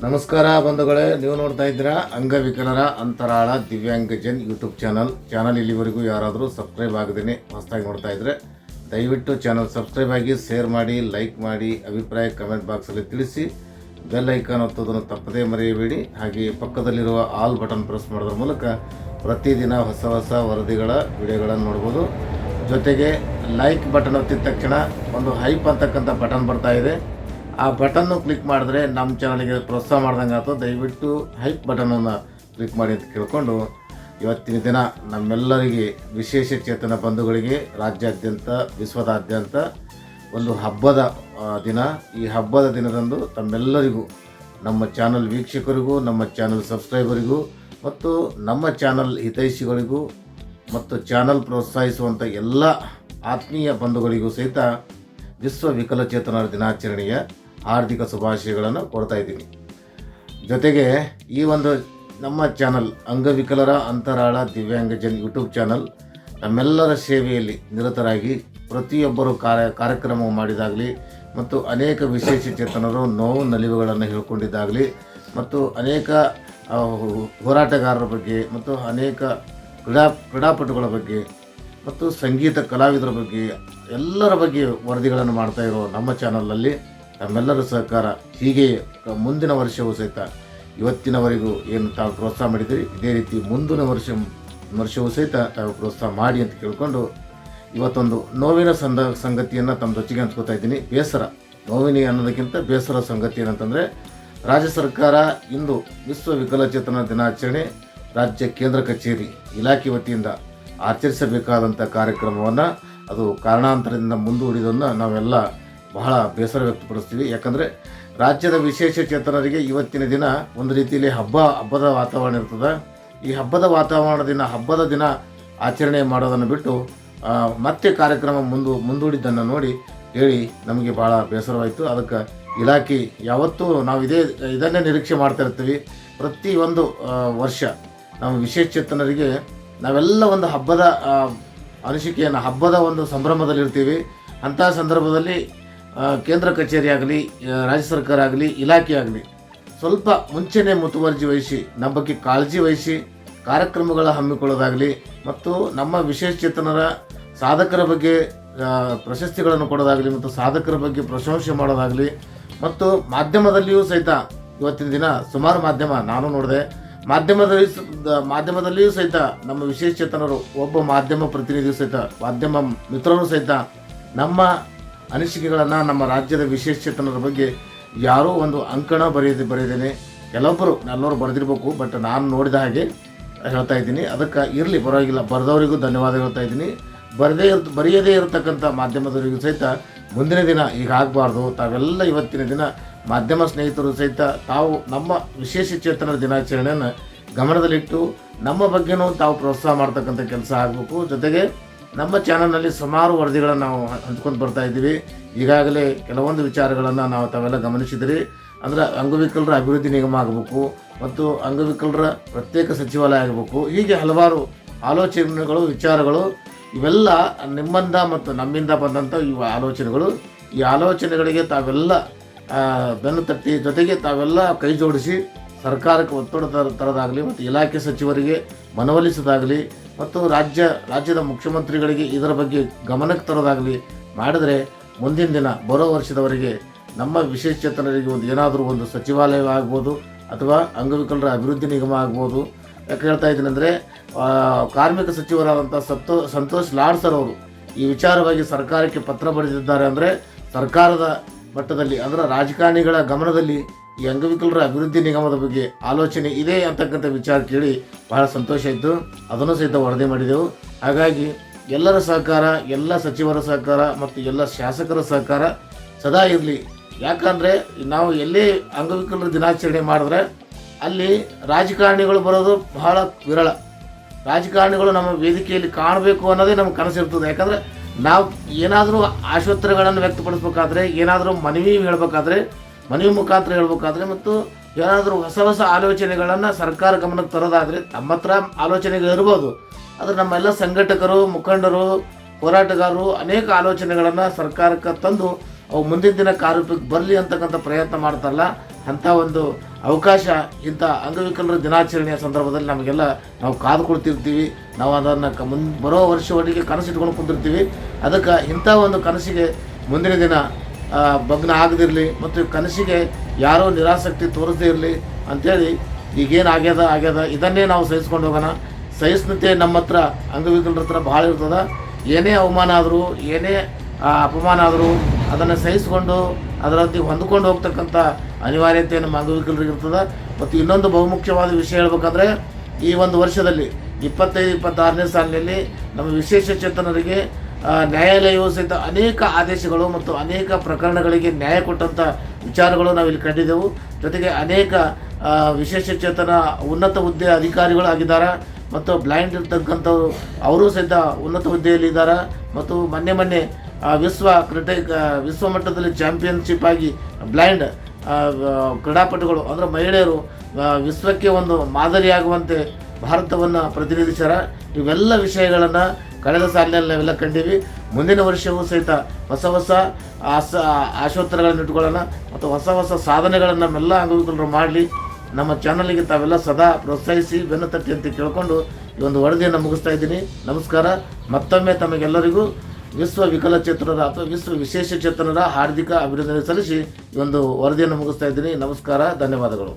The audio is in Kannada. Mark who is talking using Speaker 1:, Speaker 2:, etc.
Speaker 1: ನಮಸ್ಕಾರ ಬಂಧುಗಳೇ, ನೀವು ನೋಡ್ತಾ ಇದ್ದೀರಾ ಅಂಗವಿಕಲರ ಅಂತರಾಳ ದಿವ್ಯಾಂಗಜನ್ ಯೂಟ್ಯೂಬ್ ಚಾನಲ್. ಇಲ್ಲಿವರೆಗೂ ಯಾರಾದರೂ ಸಬ್ಸ್ಕ್ರೈಬ್ ಆಗದೇನೆ ಹೊಸದಾಗಿ ನೋಡ್ತಾ ಇದ್ದರೆ ದಯವಿಟ್ಟು ಚಾನಲ್ ಸಬ್ಸ್ಕ್ರೈಬ್ ಆಗಿ, ಶೇರ್ ಮಾಡಿ, ಲೈಕ್ ಮಾಡಿ, ಅಭಿಪ್ರಾಯ ಕಮೆಂಟ್ ಬಾಕ್ಸಲ್ಲಿ ತಿಳಿಸಿ. ಬೆಲ್ ಐಕಾನ್ ಒತ್ತೋದನ್ನು ತಪ್ಪದೇ ಮರೆಯಬೇಡಿ. ಹಾಗೆ ಪಕ್ಕದಲ್ಲಿರುವ ಆಲ್ ಬಟನ್ ಪ್ರೆಸ್ ಮಾಡೋದ್ರ ಮೂಲಕ ಪ್ರತಿದಿನ ಹೊಸ ಹೊಸ ವರದಿಗಳ ವಿಡಿಯೋಗಳನ್ನು ನೋಡ್ಬೋದು. ಜೊತೆಗೆ ಲೈಕ್ ಬಟನ್ ಒತ್ತಿದ ತಕ್ಷಣ ಒಂದು ಹೈಪ್ ಅಂತಕ್ಕಂಥ ಬಟನ್ ಬರ್ತಾ ಇದೆ. ಆ ಬಟನ್ನು ಕ್ಲಿಕ್ ಮಾಡಿದ್ರೆ ನಮ್ಮ ಚಾನಲ್ಗೆ ಪ್ರೋತ್ಸಾಹ ಮಾಡ್ದಂಗೆ ಆಯ್ತು. ದಯವಿಟ್ಟು ಹೈಪ್ ಬಟನನ್ನು ಕ್ಲಿಕ್ ಮಾಡಿ ಅಂತ ಕೇಳಿಕೊಂಡು, ಇವತ್ತಿನ ದಿನ ನಮ್ಮೆಲ್ಲರಿಗೆ, ವಿಶೇಷ ಚೇತನ ಬಂಧುಗಳಿಗೆ ರಾಜ್ಯಾದ್ಯಂತ ವಿಶ್ವದಾದ್ಯಂತ ಒಂದು ಹಬ್ಬದ ದಿನ. ಈ ಹಬ್ಬದ ದಿನದಂದು ತಮ್ಮೆಲ್ಲರಿಗೂ, ನಮ್ಮ ಚಾನಲ್ ವೀಕ್ಷಕರಿಗೂ, ನಮ್ಮ ಚಾನಲ್ ಸಬ್ಸ್ಕ್ರೈಬರಿಗೂ ಮತ್ತು ನಮ್ಮ ಚಾನಲ್ ಹಿತೈಷಿಗಳಿಗೂ ಮತ್ತು ಚಾನಲ್ ಪ್ರೋತ್ಸಾಹಿಸುವಂಥ ಎಲ್ಲ ಆತ್ಮೀಯ ಬಂಧುಗಳಿಗೂ ಸಹಿತ ವಿಶ್ವ ವಿಕಲಚೇತನರ ದಿನಾಚರಣೆಯ ಹಾರ್ದಿಕ ಶುಭಾಶಯಗಳನ್ನು ಕೊಡ್ತಾ ಇದ್ದೀನಿ. ಜೊತೆಗೆ ಈ ಒಂದು ನಮ್ಮ ಚಾನಲ್ ಅಂಗವಿಕಲರ ಅಂತರಾಳ ದಿವ್ಯಾಂಗಜನ್ ಯೂಟ್ಯೂಬ್ ಚಾನಲ್ ನಮ್ಮೆಲ್ಲರ ಸೇವೆಯಲ್ಲಿ ನಿರತರಾಗಿ ಪ್ರತಿಯೊಬ್ಬರು ಕಾರ್ಯಕ್ರಮ ಮಾಡಿದಾಗಲಿ ಮತ್ತು ಅನೇಕ ವಿಶೇಷ ಚೇತನರು ನೋವು ನಲಿವುಗಳನ್ನು ಹೇಳ್ಕೊಂಡಿದ್ದಾಗಲಿ ಮತ್ತು ಅನೇಕ ಹೋರಾಟಗಾರರ ಬಗ್ಗೆ ಮತ್ತು ಅನೇಕ ಕ್ರೀಡಾಪಟುಗಳ ಬಗ್ಗೆ ಮತ್ತು ಸಂಗೀತ ಕಲಾವಿದರ ಬಗ್ಗೆ ಎಲ್ಲರ ಬಗ್ಗೆ ವರದಿಗಳನ್ನು ಮಾಡ್ತಾ ಇರೋ ನಮ್ಮ ಚಾನಲಲ್ಲಿ ನಮ್ಮೆಲ್ಲರ ಸಹಕಾರ ಹೀಗೆ ಮುಂದಿನ ವರ್ಷವೂ ಸಹಿತ ಇವತ್ತಿನವರೆಗೂ ಏನು ತಾವು ಪ್ರೋತ್ಸಾಹ ಮಾಡಿದ್ದೀರಿ, ಇದೇ ರೀತಿ ಮುಂದಿನ ವರ್ಷವೂ ಸಹಿತ ತಾವು ಪ್ರೋತ್ಸಾಹ ಮಾಡಿ ಅಂತ ಕೇಳಿಕೊಂಡು, ಇವತ್ತೊಂದು ನೋವಿನ ಸಂಗತಿಯನ್ನು ತಮ್ಮ ಜೊತೆಗೆ ಹಂಚ್ಕೋತಾ ಇದ್ದೀನಿ. ನೋವಿನ ಅನ್ನೋದಕ್ಕಿಂತ ಬೇಸರ ಸಂಗತಿ ಏನಂತಂದರೆ, ರಾಜ್ಯ ಸರ್ಕಾರ ಇಂದು ವಿಶ್ವ ವಿಕಲಚೇತನ ದಿನಾಚರಣೆ ರಾಜ್ಯ ಕೇಂದ್ರ ಕಚೇರಿ ಇಲಾಖೆ ವತಿಯಿಂದ ಆಚರಿಸಬೇಕಾದಂಥ ಕಾರ್ಯಕ್ರಮವನ್ನು ಅದು ಕಾರಣಾಂತರದಿಂದ ಮುಂದೂಡಿದ್ದನ್ನು ನಾವೆಲ್ಲ ಬಹಳ ಬೇಸರ ವ್ಯಕ್ತಪಡಿಸ್ತೀವಿ. ಯಾಕಂದರೆ ರಾಜ್ಯದ ವಿಶೇಷ ಚೇತನರಿಗೆ ಇವತ್ತಿನ ದಿನ ಒಂದು ರೀತಿಯಲ್ಲಿ ಹಬ್ಬದ ವಾತಾವರಣ ಇರ್ತದೆ. ಈ ಹಬ್ಬದ ದಿನ ಆಚರಣೆ ಮಾಡೋದನ್ನು ಬಿಟ್ಟು ಮತ್ತೆ ಕಾರ್ಯಕ್ರಮ ಮುಂದೂಡಿದ್ದನ್ನು ನೋಡಿ ಹೇಳಿ ನಮಗೆ ಭಾಳ ಬೇಸರವಾಯಿತು. ಅದಕ್ಕೆ ಇಲಾಖೆ ಯಾವತ್ತೂ ನಾವು ಇದನ್ನೇ ನಿರೀಕ್ಷೆ ಮಾಡ್ತಾ ಇರ್ತೀವಿ. ಪ್ರತಿಯೊಂದು ವರ್ಷ ನಾವು ವಿಶೇಷ ಚೇತನರಿಗೆ ನಾವೆಲ್ಲ ಒಂದು ಹಬ್ಬದ ಅನಿಸಿಕೆಯನ್ನು, ಹಬ್ಬದ ಒಂದು ಸಂಭ್ರಮದಲ್ಲಿರ್ತೀವಿ. ಅಂತಹ ಸಂದರ್ಭದಲ್ಲಿ ಕೇಂದ್ರ ಕಚೇರಿ ಆಗಲಿ, ರಾಜ್ಯ ಸರ್ಕಾರ ಆಗಲಿ, ಇಲಾಖೆ ಆಗಲಿ ಸ್ವಲ್ಪ ಮುಂಚೆನೇ ಮುತುವರ್ಜಿ ವಹಿಸಿ ನಮ್ಮ ಬಗ್ಗೆ ಕಾಳಜಿ ವಹಿಸಿ ಕಾರ್ಯಕ್ರಮಗಳ ಹಮ್ಮಿಕೊಳ್ಳೋದಾಗಲಿ ಮತ್ತು ನಮ್ಮ ವಿಶೇಷ ಚೇತನರ ಸಾಧಕರ ಬಗ್ಗೆ ಪ್ರಶಸ್ತಿಗಳನ್ನು ಕೊಡೋದಾಗಲಿ ಮತ್ತು ಸಾಧಕರ ಬಗ್ಗೆ ಪ್ರಶಂಸೆ ಮಾಡೋದಾಗಲಿ ಮತ್ತು ಮಾಧ್ಯಮದಲ್ಲಿಯೂ ಸಹಿತ ಇವತ್ತಿನ ದಿನ ಸುಮಾರು ನಾನು ನೋಡಿದೆ, ಮಾಧ್ಯಮದಲ್ಲಿಯೂ ಸಹಿತ ನಮ್ಮ ವಿಶೇಷ ಚೇತನರು, ಒಬ್ಬ ಮಾಧ್ಯಮ ಪ್ರತಿನಿಧಿಯೂ ಸಹಿತ, ಮಾಧ್ಯಮ ಮಿತ್ರರು ಸಹಿತ ನಮ್ಮ ಅನಿಸಿಕೆಗಳನ್ನು, ನಮ್ಮ ರಾಜ್ಯದ ವಿಶೇಷ ಚೇತನರ ಬಗ್ಗೆ ಯಾರೂ ಒಂದು ಅಂಕಣ ಬರೆಯದೇನೆ ಎಲ್ಲರೂ ಬರೆದಿರಬೇಕು. ಬಟ್ ನಾನು ನೋಡಿದ ಹಾಗೆ ಹೇಳ್ತಾ ಇದ್ದೀನಿ. ಅದಕ್ಕೆ ಇರಲಿ, ಪರವಾಗಿಲ್ಲ, ಬರೆದವರಿಗೂ ಧನ್ಯವಾದ ಹೇಳ್ತಾ ಇದ್ದೀನಿ. ಬರೆಯದೇ ಇರತಕ್ಕಂಥ ಮಾಧ್ಯಮದವರಿಗೂ ಸಹಿತ ಮುಂದಿನ ದಿನ ಈಗ ಆಗಬಾರ್ದು. ತಾವೆಲ್ಲ ಇವತ್ತಿನ ದಿನ ಮಾಧ್ಯಮ ಸ್ನೇಹಿತರು ಸಹಿತ ತಾವು ನಮ್ಮ ವಿಶೇಷ ಚೇತನರ ದಿನಾಚರಣೆಯನ್ನು ಗಮನದಲ್ಲಿಟ್ಟು ನಮ್ಮ ಬಗ್ಗೆನೂ ತಾವು ಪ್ರೋತ್ಸಾಹ ಮಾಡ್ತಕ್ಕಂಥ ಕೆಲಸ ಆಗಬೇಕು. ಜೊತೆಗೆ ನಮ್ಮ ಚಾನಲ್ನಲ್ಲಿ ಸುಮಾರು ವರದಿಗಳನ್ನು ನಾವು ಹಂಚ್ಕೊಂಡು ಬರ್ತಾ ಇದ್ದೀವಿ. ಈಗಾಗಲೇ ಕೆಲವೊಂದು ವಿಚಾರಗಳನ್ನು ನಾವು ತಾವೆಲ್ಲ ಗಮನಿಸಿದ್ರಿ. ಅಂದರೆ ಅಂಗವಿಕಲರ ಅಭಿವೃದ್ಧಿ ನಿಗಮ ಆಗಬೇಕು ಮತ್ತು ಅಂಗವಿಕಲರ ಪ್ರತ್ಯೇಕ ಸಚಿವಾಲಯ ಆಗಬೇಕು. ಹೀಗೆ ಹಲವಾರು ಆಲೋಚನೆಗಳು, ವಿಚಾರಗಳು ಇವೆಲ್ಲ ನಿಮ್ಮಿಂದ ಮತ್ತು ನಮ್ಮಿಂದ ಬಂದಂಥ ಇವು ಆಲೋಚನೆಗಳು. ಈ ಆಲೋಚನೆಗಳಿಗೆ ತಾವೆಲ್ಲ ಬೆನ್ನು ತಟ್ಟಿ, ಜೊತೆಗೆ ತಾವೆಲ್ಲ ಕೈ ಜೋಡಿಸಿ ಸರ್ಕಾರಕ್ಕೆ ಒತ್ತಡ ತರೋದಾಗಲಿ ಮತ್ತು ಇಲಾಖೆ ಸಚಿವರಿಗೆ ಮನವೊಲಿಸೋದಾಗಲಿ ಮತ್ತು ರಾಜ್ಯದ ಮುಖ್ಯಮಂತ್ರಿಗಳಿಗೆ ಇದರ ಬಗ್ಗೆ ಗಮನಕ್ಕೆ ತರೋದಾಗಲಿ ಮಾಡಿದರೆ ಮುಂದಿನ ದಿನ ಬರೋ ವರ್ಷದವರೆಗೆ ನಮ್ಮ ವಿಶೇಷ ಚೇತನರಿಗೆ ಏನಾದರೂ ಒಂದು ಸಚಿವಾಲಯ ಆಗ್ಬೋದು ಅಥವಾ ಅಂಗವಿಕಲರ ಅಭಿವೃದ್ಧಿ ನಿಗಮ ಆಗ್ಬೋದು. ಯಾಕೆ ಹೇಳ್ತಾ ಇದ್ದೀನಿ ಅಂದರೆ, ಕಾರ್ಮಿಕ ಸಚಿವರಾದಂಥ ಸಂತೋಷ್ ಲಾಡ್ ಸರ್ ಅವರು ಈ ವಿಚಾರವಾಗಿ ಸರ್ಕಾರಕ್ಕೆ ಪತ್ರ ಬರೆದಿದ್ದಾರೆ. ಅಂದರೆ ಸರ್ಕಾರದ ಮಟ್ಟದಲ್ಲಿ, ಅಂದರೆ ರಾಜಕಾರಣಿಗಳ ಗಮನದಲ್ಲಿ ಈ ಅಂಗವಿಕಲರ ಅಭಿವೃದ್ಧಿ ನಿಗಮದ ಬಗ್ಗೆ ಆಲೋಚನೆ ಇದೆ ಅಂತಕ್ಕಂಥ ವಿಚಾರ ಕೇಳಿ ಬಹಳ ಸಂತೋಷ ಇತ್ತು. ಅದನ್ನು ಸಹಿತ ವರದಿ ಮಾಡಿದೆವು. ಹಾಗಾಗಿ ಎಲ್ಲರ ಸಹಕಾರ, ಎಲ್ಲ ಸಚಿವರ ಸಹಕಾರ ಮತ್ತು ಎಲ್ಲ ಶಾಸಕರ ಸಹಕಾರ ಸದಾ ಇರಲಿ. ಯಾಕಂದರೆ ನಾವು ಎಲ್ಲೇ ಅಂಗವಿಕಲರ ದಿನಾಚರಣೆ ಮಾಡಿದ್ರೆ ಅಲ್ಲಿ ರಾಜಕಾರಣಿಗಳು ಬರೋದು ಬಹಳ ವಿರಳ. ರಾಜಕಾರಣಿಗಳು ನಮ್ಮ ವೇದಿಕೆಯಲ್ಲಿ ಕಾಣಬೇಕು ಅನ್ನೋದೇ ನಮ್ಗೆ ಕನಸಿರ್ತದೆ. ಯಾಕಂದರೆ ನಾವು ಏನಾದರೂ ಆಶೋತ್ತರಗಳನ್ನು ವ್ಯಕ್ತಪಡಿಸ್ಬೇಕಾದ್ರೆ, ಏನಾದರೂ ಮನವಿ ಮುಖಾಂತರ ಹೇಳ್ಬೇಕಾದ್ರೆ ಮತ್ತು ಏನಾದರೂ ಹೊಸ ಆಲೋಚನೆಗಳನ್ನು ಸರ್ಕಾರ ಗಮನಕ್ಕೆ ತರೋದಾದರೆ ನಮ್ಮ ಹತ್ರ ಆಲೋಚನೆಗಳಿರ್ಬೋದು. ಆದರೆ ನಮ್ಮೆಲ್ಲ ಸಂಘಟಕರು, ಮುಖಂಡರು, ಹೋರಾಟಗಾರರು ಅನೇಕ ಆಲೋಚನೆಗಳನ್ನು ಸರ್ಕಾರಕ್ಕೆ ತಂದು ಅವು ಮುಂದಿನ ದಿನ ಕಾರ್ಯಕ್ಕೆ ಬರಲಿ ಅಂತಕ್ಕಂಥ ಪ್ರಯತ್ನ ಮಾಡ್ತಾರಲ್ಲ, ಅಂಥ ಒಂದು ಅವಕಾಶ ಇಂಥ ಅಂಗವಿಕಲರ ದಿನಾಚರಣೆಯ ಸಂದರ್ಭದಲ್ಲಿ ನಮಗೆಲ್ಲ ನಾವು ಕಾದು ಕೊಡ್ತಿರ್ತೀವಿ. ನಾವು ಅದನ್ನು ಬರೋ ವರ್ಷವರೆಗೆ ಕನಸಿಟ್ಕೊಂಡು ಕುಂತಿರ್ತೀವಿ. ಅದಕ್ಕೆ ಇಂಥ ಒಂದು ಕನಸಿಗೆ ಮುಂದಿನ ದಿನ ಭಗ್ನ ಆಗದಿರಲಿ ಮತ್ತು ಕನಸಿಗೆ ಯಾರೋ ನಿರಾಸಕ್ತಿ ತೋರಿಸದೇ ಇರಲಿ ಅಂಥೇಳಿ ಈಗೇನು ಆಗ್ಯದ ಇದನ್ನೇ ನಾವು ಸಹಿಸ್ಕೊಂಡು ಹೋಗೋಣ. ಸಹಿಷ್ಣುತೆ ನಮ್ಮ ಹತ್ರ ಅಂಗವಿಕಲರ ಹತ್ರ ಭಾಳ ಇರ್ತದೆ. ಏನೇ ಅವಮಾನ ಆದರೂ ಏನೇ ಅಪಮಾನ ಆದರೂ ಅದನ್ನು ಸಹಿಸ್ಕೊಂಡು ಅದರೊಂದಿಗೆ ಹೊಂದ್ಕೊಂಡು ಹೋಗ್ತಕ್ಕಂಥ ಅನಿವಾರ್ಯತೆ ನಮ್ಮ ಅಂಗವಿಕಲರಿಗೆ ಇರ್ತದೆ. ಮತ್ತು ಇನ್ನೊಂದು ಬಹುಮುಖ್ಯವಾದ ವಿಷಯ ಹೇಳ್ಬೇಕಂದ್ರೆ ಈ ಒಂದು ವರ್ಷದಲ್ಲಿ 25-26ನೇ ಸಾಲಿನಲ್ಲಿ ನಮ್ಮ ವಿಶೇಷಚೇತನರಿಗೆ ನ್ಯಾಯಾಲಯವು ಸಹಿತ ಅನೇಕ ಆದೇಶಗಳು ಮತ್ತು ಅನೇಕ ಪ್ರಕರಣಗಳಿಗೆ ನ್ಯಾಯ ಕೊಟ್ಟಂಥ ವಿಚಾರಗಳು ನಾವಿಲ್ಲಿ ಕಂಡಿದ್ದೆವು. ಜೊತೆಗೆ ಅನೇಕ ವಿಶೇಷಚೇತನ ಉನ್ನತ ಹುದ್ದೆ ಅಧಿಕಾರಿಗಳು ಆಗಿದ್ದಾರೆ ಮತ್ತು ಬ್ಲೈಂಡ್ ಇರ್ತಕ್ಕಂಥವ್ರು ಅವರು ಸಹಿತ ಉನ್ನತ ಹುದ್ದೆಯಲ್ಲಿ ಇದ್ದಾರೆ. ಮತ್ತು ಮೊನ್ನೆ ವಿಶ್ವ ಮಟ್ಟದಲ್ಲಿ ಚಾಂಪಿಯನ್ಶಿಪ್ ಆಗಿ ಬ್ಲೈಂಡ್ ಕ್ರೀಡಾಪಟುಗಳು ಅಂದರೆ ಮಹಿಳೆಯರು ವಿಶ್ವಕ್ಕೆ ಒಂದು ಮಾದರಿಯಾಗುವಂತೆ ಭಾರತವನ್ನು ಪ್ರತಿನಿಧಿಸ್ಯಾರ. ಇವೆಲ್ಲ ವಿಷಯಗಳನ್ನು ಕಳೆದ ಸಾಲಿನಲ್ಲಿ ನಾವೆಲ್ಲ ಕಂಡೀವಿ. ಮುಂದಿನ ವರ್ಷವೂ ಸಹಿತ ಹೊಸ ಆಶೋತ್ತರಗಳನ್ನು ಇಟ್ಕೊಳ್ಳೋಣ ಮತ್ತು ಹೊಸ ಸಾಧನೆಗಳನ್ನು ನಮ್ಮೆಲ್ಲ ಅಂಗವಿಕಲರು ಮಾಡಲಿ. ನಮ್ಮ ಚಾನಲ್ಗೆ ತಾವೆಲ್ಲ ಸದಾ ಪ್ರೋತ್ಸಾಹಿಸಿ ಬೆನ್ನು ತಟ್ಟಿ ಅಂತ ಕೇಳಿಕೊಂಡು ಈ ಒಂದು ವರದಿಯನ್ನು ಮುಗಿಸ್ತಾ ಇದ್ದೀನಿ. ನಮಸ್ಕಾರ. ಮತ್ತೊಮ್ಮೆ ತಮಗೆಲ್ಲರಿಗೂ ವಿಶ್ವ ವಿಕಲಚೇತನರ ಅಥವಾ ವಿಶ್ವ ವಿಶೇಷಚೇತನರ ಹಾರ್ದಿಕ ಅಭಿನಂದನೆ ಸಲ್ಲಿಸಿ ಈ ಒಂದು ವರದಿಯನ್ನು ಮುಗಿಸ್ತಾ ಇದ್ದೀನಿ. ನಮಸ್ಕಾರ, ಧನ್ಯವಾದಗಳು.